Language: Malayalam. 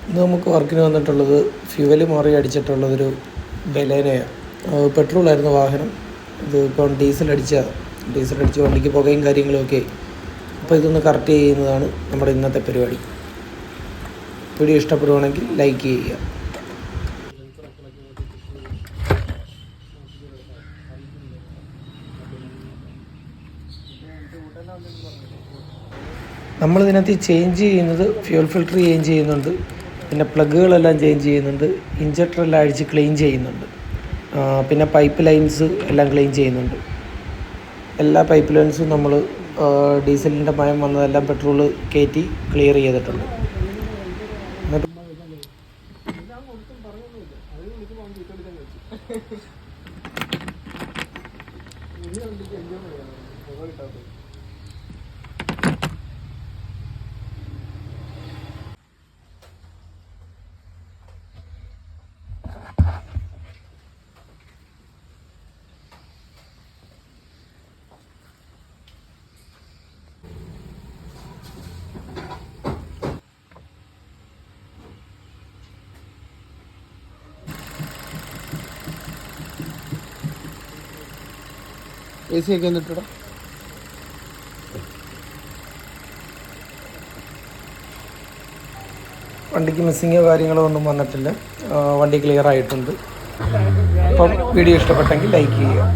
ഇന്ന് നമുക്ക് വർക്കിന് വന്നിട്ടുള്ളത് ഫ്യൂവൽ മാറി അടിച്ചിട്ടുള്ളതൊരു ബലേനയാണ്. പെട്രോളായിരുന്നു വാഹനം. ഇത് ഇപ്പം ഡീസലടിച്ച് വണ്ടിക്ക് പുകയും കാര്യങ്ങളുമൊക്കെ. അപ്പോൾ ഇതൊന്ന് കറക്റ്റ് ചെയ്യുന്നതാണ് നമ്മുടെ ഇന്നത്തെ പരിപാടി. വീഡിയോ ഇഷ്ടപ്പെടുവാണെങ്കിൽ ലൈക്ക് ചെയ്യുക. നമ്മളിതിനകത്ത് ചേഞ്ച് ചെയ്യുന്നത് ഫ്യൂൽ ഫിൽറ്റർ ചേഞ്ച് ചെയ്യുന്നുണ്ട്, പിന്നെ പ്ലഗുകളെല്ലാം ചേഞ്ച് ചെയ്യുന്നുണ്ട്, ഇഞ്ചക്ടറെല്ലാം അഴിച്ച് ക്ലീൻ ചെയ്യുന്നുണ്ട്, പിന്നെ പൈപ്പ് ലൈൻസ് എല്ലാം ക്ലീൻ ചെയ്യുന്നുണ്ട്. എല്ലാ പൈപ്പ് ലൈൻസും നമ്മൾ ഡീസലിൻ്റെ മയം വന്നതെല്ലാം പെട്രോൾ കയറ്റി ക്ലിയർ ചെയ്തിട്ടുണ്ട്. AC ഒക്കെ എന്നിട്ടിടാം. വണ്ടിക്ക് മിസ്സിങ്ങോ കാര്യങ്ങളോ ഒന്നും വന്നിട്ടില്ല. വണ്ടി ക്ലിയർ ആയിട്ടുണ്ട്. അപ്പം വീഡിയോ ഇഷ്ടപ്പെട്ടെങ്കിൽ ലൈക്ക് ചെയ്യുക.